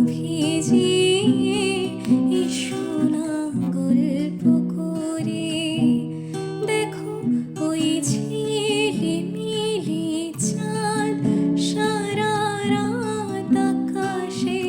ভিজিয়ে এসো না গল্প করে। দেখো ওই ঝিলিমিলি চাঁদ সারা রাত আকাশে